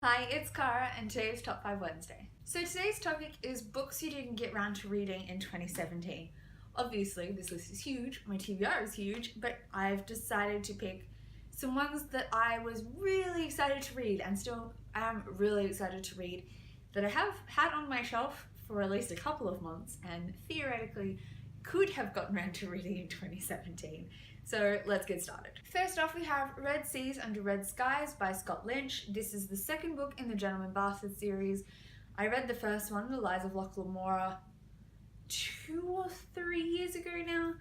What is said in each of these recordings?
Hi, it's Cara and today's Top 5 Wednesday. So today's topic is books you didn't get around to reading in 2017. Obviously, this list is huge, my TBR is huge, but I've decided to pick some ones that I was really excited to read and still am really excited to read that I have had on my shelf for at least a couple of months and theoretically could have gotten around to reading in 2017. So let's get started. First off, we have Red Seas Under Red Skies by Scott Lynch. This is the second book in the Gentleman Bastard series. I read the first one, The Lies of Locke Lamora, 2 or 3 years ago now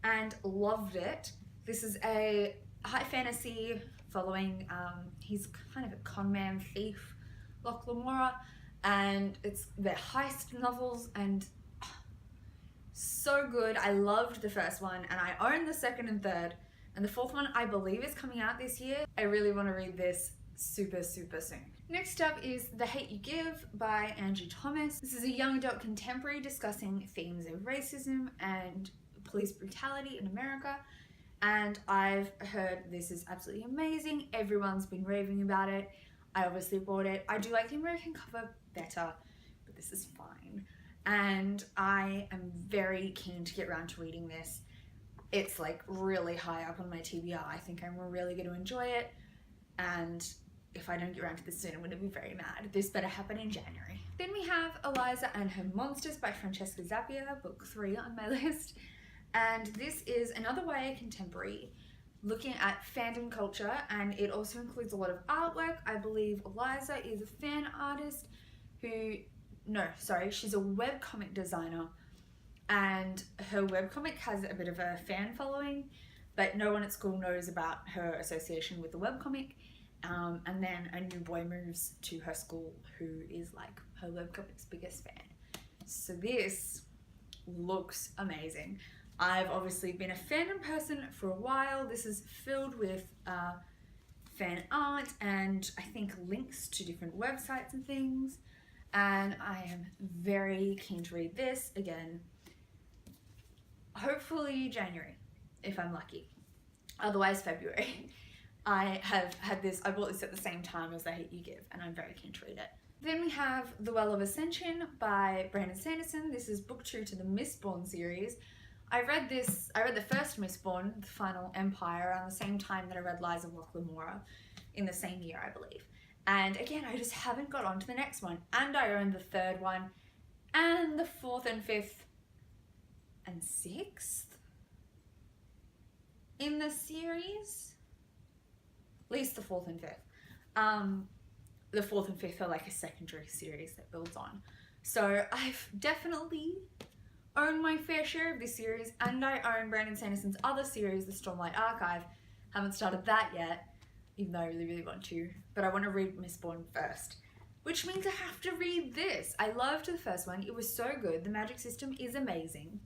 and loved it. This is a high fantasy following, he's kind of a conman thief, Locke Lamora, and they're heist novels and so good. I loved the first one and I own the second and third, and the fourth one I believe is coming out this year. I really want to read this super soon. Next up is The Hate You Give by Angie Thomas. This is a young adult contemporary discussing themes of racism and police brutality in America, and I've heard this is absolutely amazing. Everyone's been raving about it. I obviously bought it. I do like the American cover better, but this is fine. And I am very keen to get around to reading this. It's like really high up on my TBR. I think I'm really going to enjoy it, and if I don't get around to this soon, I'm going to be very mad. This better happen in January. Then we have Eliza and Her Monsters by Francesca Zappia, book 3 on my list. And this is another YA contemporary looking at fandom culture, and it also includes a lot of artwork. I believe Eliza is a fan artist she's a webcomic designer, and her webcomic has a bit of a fan following, but no one at school knows about her association with the webcomic. And then a new boy moves to her school who is like her webcomic's biggest fan. So this looks amazing. I've obviously been a fandom person for a while. This is filled with fan art and I think links to different websites and things. And I am very keen to read this again. Hopefully January, if I'm lucky. Otherwise February. I bought this at the same time as The Hate You Give, and I'm very keen to read it. Then we have The Well of Ascension by Brandon Sanderson. This is book 2 to the Mistborn series. I read the first Mistborn, The Final Empire, around the same time that I read Lies of Locke Lamora, in the same year, I believe. And again, I just haven't got on to the next one. And I own the third one, and the fourth and fifth, and sixth in the series. At least the fourth and fifth. The fourth and fifth are like a secondary series that builds on. So I've definitely owned my fair share of this series, and I own Brandon Sanderson's other series, the Stormlight Archive. Haven't started that yet, even though I really want to, but I want to read Mistborn first, which means I have to read this. I loved the first one. It was so good. The magic system is amazing,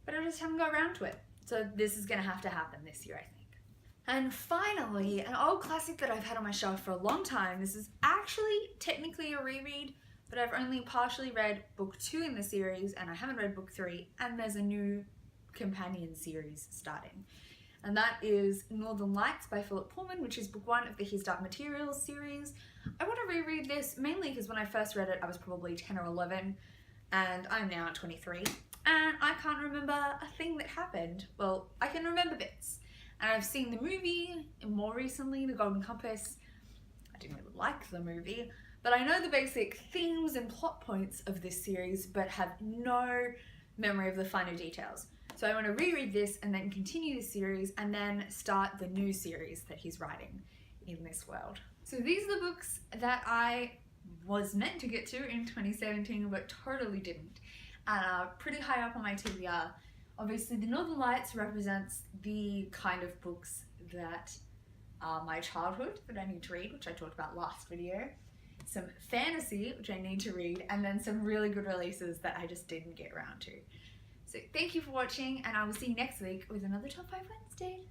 but I just haven't got around to it. So this is going to happen this year, I think. And finally, an old classic that I've had on my shelf for a long time. This is actually technically a reread, but I've only partially read book 2 in the series and I haven't read book 3, and there's a new companion series starting. And that is Northern Lights by Philip Pullman, which is book 1 of the His Dark Materials series. I want to reread this mainly because when I first read it, I was probably 10 or 11, and I'm now 23, and I can't remember a thing that happened. Well, I can remember bits. And I've seen the movie more recently, The Golden Compass. I didn't really like the movie, but I know the basic themes and plot points of this series, but have no memory of the finer details. So I want to reread this and then continue this series and then start the new series that he's writing in this world. So these are the books that I was meant to get to in 2017 but totally didn't, and are pretty high up on my TBR. Obviously, The Northern Lights represents the kind of books that are my childhood that I need to read, which I talked about last video. Some fantasy, which I need to read, and then some really good releases that I just didn't get around to. So thank you for watching, and I will see you next week with another Top 5 Wednesday.